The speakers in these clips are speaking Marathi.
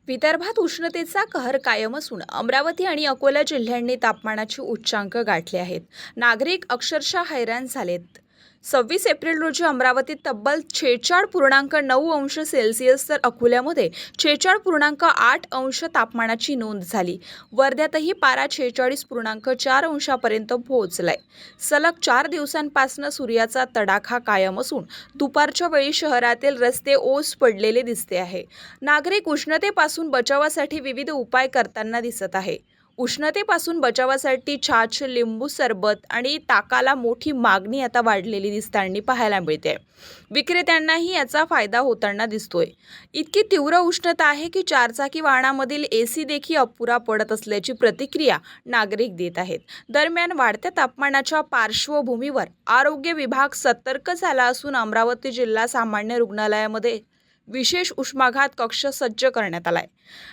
विदर्भात उष्णतेचा कहर कायम असून अमरावती आणि अकोला जिल्ह्यांनी तापमानाचे उच्चांक गाठले आहेत. नागरिक अक्षरशः हैराण झालेत. 26 एप्रिल रोजी अमरावतीत तब्बल 46.9 अंश सेल्सिअस तर अकोल्यामध्ये 46.8 अंश तापमानाची नोंद झाली. वर्ध्यातही पारा 46.4 अंशापर्यंत पोहोचलाय. सलग 4 दिवसांपासून सूर्याचा तडाखा कायम असून दुपारच्या वेळी शहरातील रस्ते ओस पडलेले दिसते आहे. नागरिक उष्णतेपासून बचावासाठी विविध उपाय करताना दिसत आहे. उष्णतेपासून बचावासाठी छाछ, लिंबू सरबत आणि ताकाला मोठी मागणी आता वाढलेली दिसताना पाहायला मिळते. विक्रेत्यांनाही याचा फायदा होताना दिसतोय. इतकी तीव्र उष्णता आहे की चारचाकी वाहनामधील एसी देखील अपुरा पडत असल्याची प्रतिक्रिया नागरिक देत आहेत. दरम्यान वाढत्या तापमानाच्या पार्श्वभूमीवर आरोग्य विभाग सतर्क झाला असून अमरावती जिल्हा सामान्य रुग्णालयामध्ये विशेष उष्माघात कक्ष सज्ज करण्यात आलाय.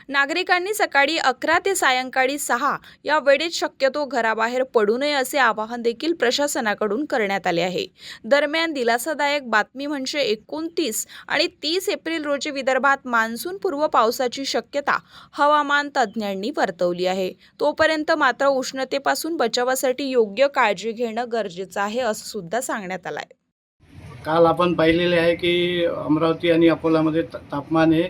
नागरिकांनी सकाळी 11 ते सायंकाळी 6 या वेळेत शक्यतो घराबाहेर पडू नये असे आवाहन देखील प्रशासनाकडून करण्यात आले आहे. दरम्यान दिलासादायक बातमी म्हणजे 29 आणि 30 एप्रिल रोजी विदर्भात मान्सूनपूर्व पावसाची शक्यता हवामान तज्ज्ञांनी वर्तवली आहे. तोपर्यंत मात्र उष्णतेपासून बचावासाठी योग्य काळजी घेणं गरजेचं आहे असं सुद्धा सांगण्यात आलंय. काल आपण पाहिलेले आहे की अमरावती आणि अकोल्यामध्ये तापमान हे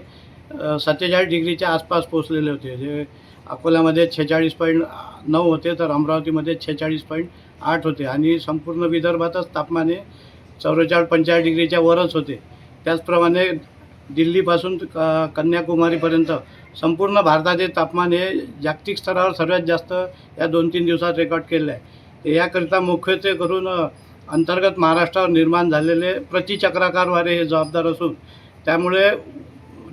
47 डिग्रीच्या आसपास पोचलेले होते. जे अकोल्यामध्ये 46.9 होते तर अमरावतीमध्ये 46.8 होते आणि संपूर्ण विदर्भातच तापमान हे 44-45 डिग्रीच्या वरच होते. त्याचप्रमाणे दिल्लीपासून कन्याकुमारीपर्यंत संपूर्ण भारताचे तापमान हे जागतिक स्तरावर सर्वात जास्त या 2-3 दिवसात रेकॉर्ड केले आहे. याकरिता मुख्यत्वे करून अंतर्गत महाराष्ट्रावर निर्माण झालेले प्रतिचक्राकार वारे हे जबाबदार असून त्यामुळे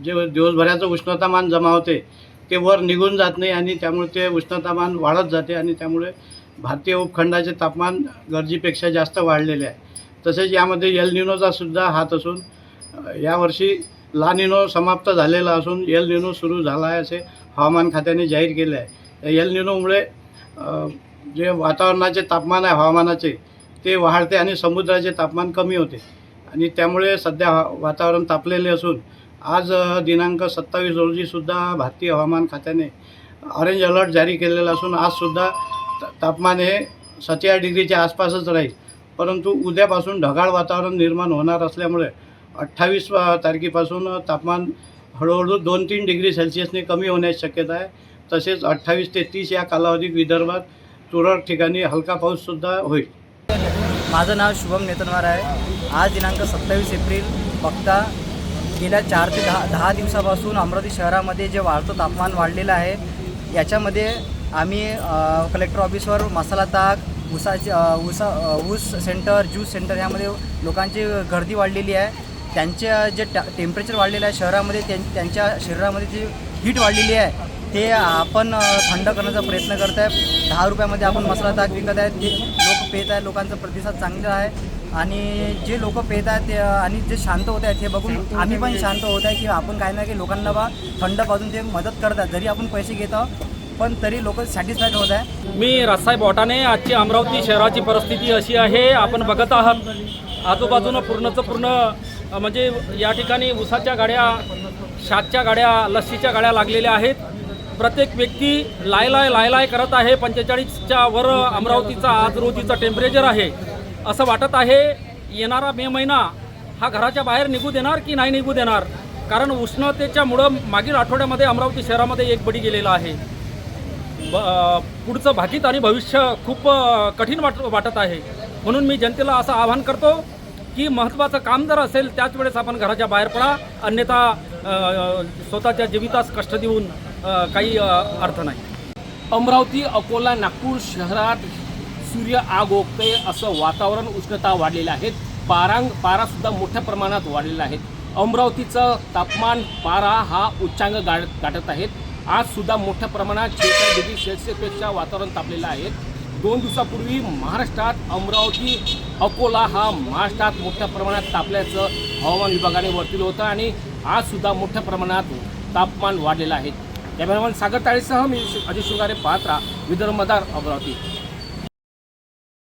जे दिवसभराचं उष्णतामान जमा होते ते वर निघून जात नाही आणि त्यामुळे ते उष्णतामान वाढत जाते आणि त्यामुळे भारतीय उपखंडाचे तापमान गरजेपेक्षा जास्त वाढलेले आहे. तसेच यामध्ये एल निनोचा सुद्धा हात असून यावर्षी ला निनो समाप्त झालेला असून एल निनो सुरू झाला आहे असे हवामान खात्याने जाहीर केले आहे. एल निनोमुळे जे वातावरणाचे तापमान आहे हवामानाचे ते वाढते आणि समुद्राचे तापमान कमी होते आणि त्यामुळे सध्या वातावरण तापलेले असून आज दिनांक 27 रोजीसुद्धा भारतीय हवामान खात्याने ऑरेंज अलर्ट जारी केलेला असून आजसुद्धा तापमान हे 47 डिग्रीच्या आसपासच राहील. परंतु उद्यापासून ढगाळ वातावरण निर्माण होणार असल्यामुळे 28 तारखेपासून तापमान हळूहळू 2-3 डिग्री सेल्सिअसने कमी होण्याची शक्यता आहे. तसेच 28 ते 30 या कालावधीत विदर्भात तुरळक ठिकाणी हलका पाऊससुद्धा होईल. माझं नाव शुभम नेतनवार आहे. आज दिनांक 27 एप्रिल बघता गेल्या 4 ते 10 दिवसापासून अमरावती शहरामध्ये जे वाढतं तापमान वाढलेलं आहे याच्यामध्ये आम्ही कलेक्टर ऑफिसवर मसाला ताक, ऊस सेंटर, ज्यूस सेंटर यामध्ये लोकांची गर्दी वाढलेली आहे. त्यांचे जे टेम्परेचर वाढलेलं आहे शहरामध्ये त्यांच्या शरीरामध्ये जी हीट वाढलेली आहे ते आपण थंड करण्याचा प्रयत्न करत आहे. 10 रुपयामध्ये आपण मसाला ताक विकत आहे. ते लोक पेत आहे. लोकांचा प्रतिसाद चांगला आहे आणि जे लोक पेत आहेत ते आणि जे शांत होत आहेत हे बघून आम्ही पण शांत होत आहे की आपण काही ना काही लोकांना थंड पाजून ते मदत करतात. जरी आपण पैसे घेत आहोत पण तरी लोक सॅटिस्फाईड होत आहे. मी राजसाहेब बोटाने. आजची अमरावती शहराची परिस्थिती अशी आहे, आपण बघत आहात आजूबाजूनं पूर्ण म्हणजे या ठिकाणी ऊसाच्या गाड्या, शाकच्या गाड्या, लस्सीच्या गाड्या लागलेल्या आहेत. प्रत्येक व्यक्ती लाय करत आहे. 45च्या वर अमरावतीचा आज रोजीचं टेम्परेचर आहे. असं वाटत आहे येणारा मे महिना हा घराच्या बाहेर निघू देणार की नाही निघू देणार, कारण उष्णतेच्यामुळं मागील आठवड्यामध्ये अमरावती शहरामध्ये एक बळी गेलेला आहे. पुढचं भाकीत आणि भविष्य खूप कठीण वाटत आहे. म्हणून मी जनतेला असं आवाहन करतो की महत्त्वाचं काम जर असेल त्याच वेळेस आपण घराच्या बाहेर पडा, अन्यथा स्वतःच्या जीवितास कष्ट देऊन काही अर्थ नाही. अमरावती, अकोला, नागपूर शहरात सूर्य आग ओकते असं वातावरण, उष्णता वाढलेलं आहे. पारासुद्धा मोठ्या प्रमाणात वाढलेला आहे. अमरावतीचं तापमान पारा हा उच्चांक गाठत आहेत. आजसुद्धा मोठ्या प्रमाणात 46 डिग्री सेल्सिअसपेक्षा वातावरण तापलेलं आहे. 2 दिवसापूर्वी महाराष्ट्रात अमरावती, अकोला हा महाराष्ट्रात मोठ्या प्रमाणात तापल्याचं हवामान विभागाने वर्तवलं होतं आणि आजसुद्धा मोठ्या प्रमाणात तापमान वाढलेलं आहे. कॅमेरामॅन सागर ताळेसह मी अजय शृंगारे, पाहत राहा विदर्भ मदार, अमरावती.